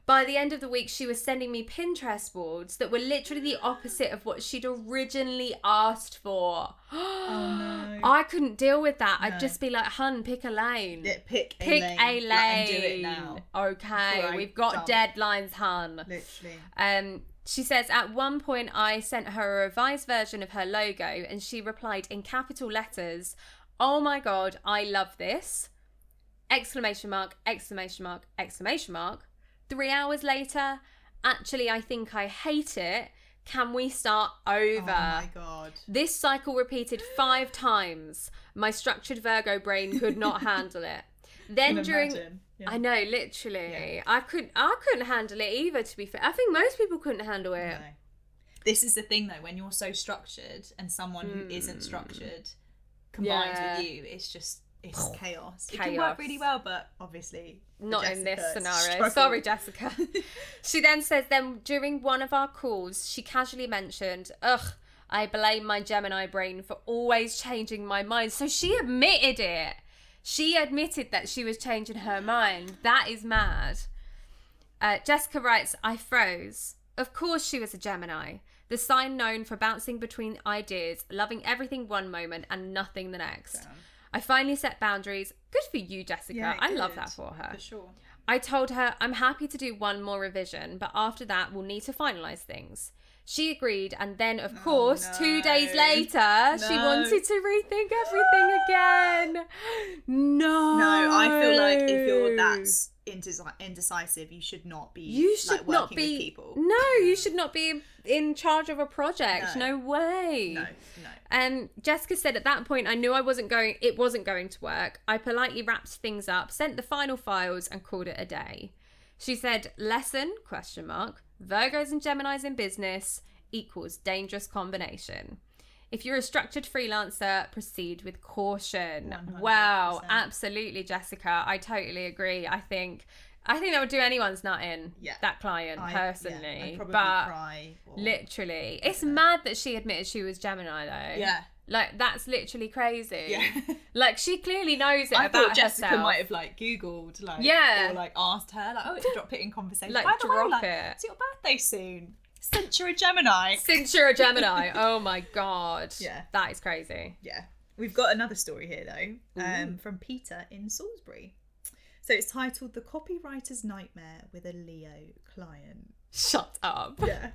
By the end of the week, she was sending me Pinterest boards that were literally the opposite of what she'd originally asked for. Oh no. I couldn't deal with that. No. I'd just be like, hun, pick a lane. Yeah, pick a Pick lane. a lane. Like, and do it now. Okay, Right, we've got done. deadlines, hun. Literally. She says, at one point I sent her a revised version of her logo and she replied in capital letters, oh my God, I love this. Exclamation mark, exclamation mark, exclamation mark. 3 hours later, actually, I think I hate it. Can we start over? Oh my God. This cycle repeated 5 times. My structured Virgo brain could not handle it. Then Imagine. Yeah. I know, literally. Yeah. I couldn't handle it either, to be fair. I think most people couldn't handle it. No. This is the thing though, when you're so structured and someone who isn't structured combined with you, it's chaos. It can work really well, but obviously not in this scenario. struggle. Sorry, Jessica. She then says, then during one of our calls, she casually mentioned, ugh, I blame my Gemini brain for always changing my mind. So she admitted it. She admitted that she was changing her mind. That is mad. Jessica writes, I froze. Of course she was a Gemini. The sign known for bouncing between ideas, loving everything one moment and nothing the next. Damn. I finally set boundaries. Good for you, Jessica. Yeah, I love good. that for her. For sure. I told her I'm happy to do one more revision, but after that we'll need to finalise things. She agreed, and then, of course, 2 days later, she wanted to rethink everything again. No. No, I feel like if you're indecisive, you should not be working with people. No, you should not be in charge of a project. No way. No. And Jessica said, at that point, I knew it wasn't going to work. I politely wrapped things up, sent the final files, and called it a day. She said, lesson, ? Virgos and Geminis in business equals dangerous combination. If you're a structured freelancer, proceed with caution. 100%. Wow, absolutely, Jessica. I totally agree. I think that would do anyone's nut in, that client, personally. I'd probably but cry. literally. It's mad that she admitted she was Gemini, though. Yeah. Like, that's literally crazy. Yeah. Like, she clearly knows it I about thought Jessica herself. might have, like, Googled, like, Yeah. or, like, asked her, like, drop it in conversation. Like, By the way, drop it. It's your birthday soon. Since you're a Gemini. Since you're a Gemini. Oh, my God. Yeah. That is crazy. Yeah. We've got another story here, though, from Peter in Salisbury. So it's titled The Copywriter's Nightmare with a Leo Client. Shut up. Yeah.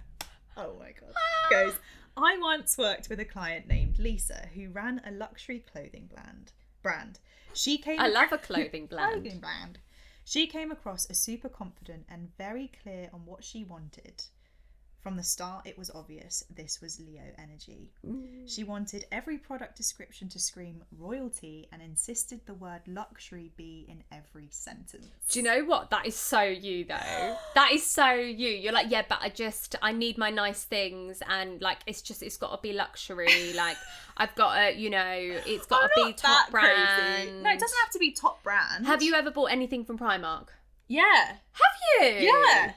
Oh, my God. Goes, I once worked with a client named Lisa who ran a luxury clothing brand. I love a clothing brand. She came across as super confident and very clear on what she wanted. From the start, it was obvious this was Leo energy. She wanted every product description to scream royalty and insisted the word luxury be in every sentence. Do you know what? That is so you, though. That is so you. You're like, yeah, but I need my nice things, and like, it's got to be luxury. Like, I've got to, it's got to be top brand. Crazy. No, it doesn't have to be top brand. Have you ever bought anything from Primark? Yeah. Have you? Yeah.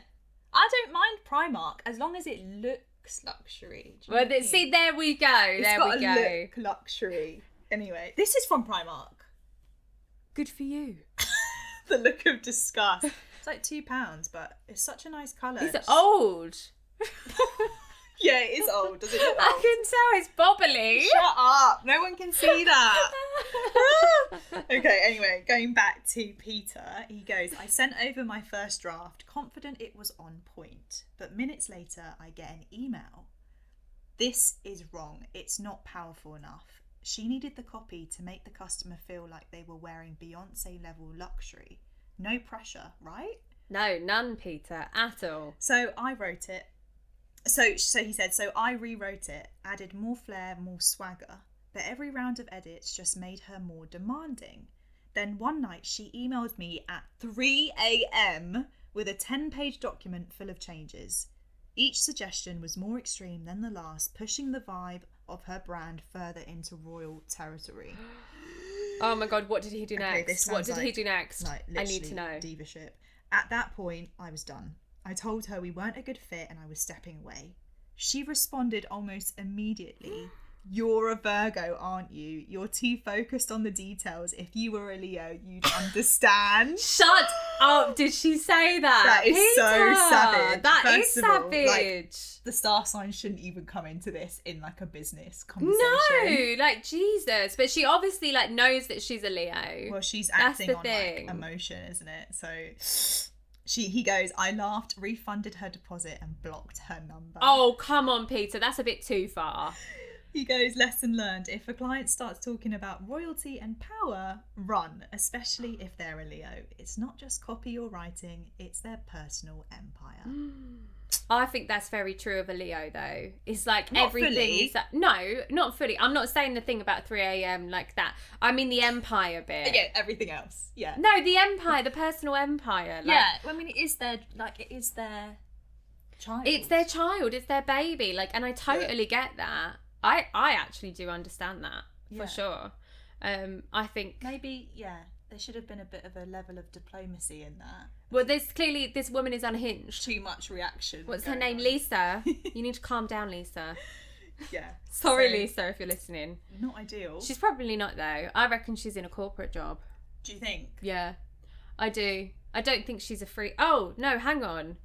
I don't mind Primark as long as it looks luxury. Well, see, there we go. It's got to look luxury. Anyway, this is from Primark. Good for you. The look of disgust. It's like £2, but it's such a nice colour. Is it old? Yeah, it is old. Does it look old? I can tell it's bobbly. Shut up. No one can see that. Okay, anyway, going back to Peter, he goes, I sent over my first draft, confident it was on point. But minutes later, I get an email. This is wrong. It's not powerful enough. She needed the copy to make the customer feel like they were wearing Beyonce level luxury. No pressure, right? No, none, Peter, at all. So I wrote it. So he said, so I rewrote it, added more flair, more swagger, but every round of edits just made her more demanding. Then one night she emailed me at 3 a.m. with a 10-page document full of changes. Each suggestion was more extreme than the last, pushing the vibe of her brand further into royal territory. Oh my God, what did he do next? What did he do next? Like, I need to know. Divaship. At that point, I was done. I told her we weren't a good fit and I was stepping away. She responded almost immediately. You're a Virgo, aren't you? You're too focused on the details. If you were a Leo, you'd understand. Shut up. Did she say that? That is Peter, so savage. That is savage. Like, the star signs shouldn't even come into this in like a business conversation. No, like Jesus. But she obviously like knows that she's a Leo. Well, she's acting on like emotion, isn't it? So he goes, I laughed, refunded her deposit and blocked her number. Oh, come on, Peter. That's a bit too far. He goes, lesson learned. If a client starts talking about royalty and power, run, especially if they're a Leo. It's not just copy or writing, it's their personal empire. I think that's very true of a Leo, though. It's like not everything fully. is that. No, not fully. I'm not saying the thing about 3 a.m. like that. I mean the empire bit. Yeah, everything else. Yeah. No, the empire, the personal empire. Like, yeah, I mean, it is their child. It's their child. It's their baby. Like, and I totally get that. I actually do understand that for sure. I think maybe there should have been a bit of a level of diplomacy in that. Well, this woman is unhinged. Too much reaction. What's her name? Lisa. You need to calm down, Lisa. Yeah. Sorry, Lisa, if you're listening. Not ideal. She's probably not though. I reckon she's in a corporate job. Do you think? Yeah, I do. I don't think she's a free. Oh no, hang on.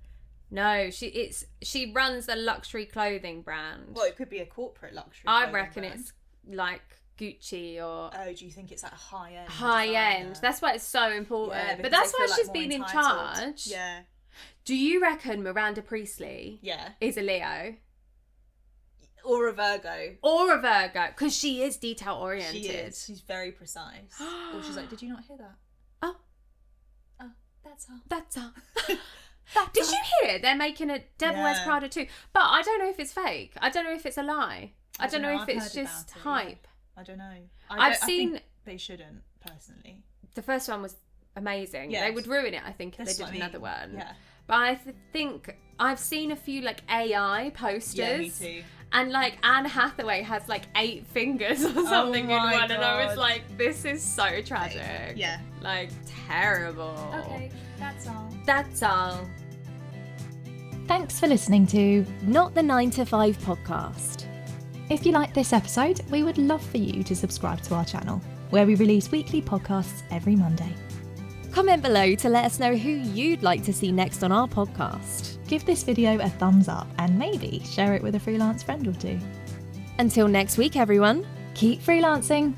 No, she runs a luxury clothing brand. Well, it could be a corporate luxury. I reckon brand. It's like Gucci or. Oh, do you think it's like a high end? High end. That's why it's so important. Yeah, but that's why she's been in charge. Yeah. Do you reckon Miranda Priestley? Is a Leo? Or a Virgo. Or a Virgo, because she is detail oriented. She is. She's very precise. Or she's like, did you not hear that? Oh, That's all. Did you hear they're making a Devil Wears Prada 2? But I don't know if it's fake. I don't know if it's a lie. I don't know if it's just hype. I don't know. I think they shouldn't, personally. The first one was amazing. Yes. They would ruin it, I think, if they did another one. Yeah. But I think I've seen a few like AI posters. Yeah, me too. And like Anne Hathaway has like 8 fingers or something in one, God. and I was like, this is so tragic. Yeah. Like terrible. Okay, that's all. That's all. Thanks for listening to Not the 9 to 5 podcast. If you like this episode, we would love for you to subscribe to our channel, where we release weekly podcasts every Monday. Comment below to let us know who you'd like to see next on our podcast. Give this video a thumbs up and maybe share it with a freelance friend or two. Until next week, everyone, keep freelancing.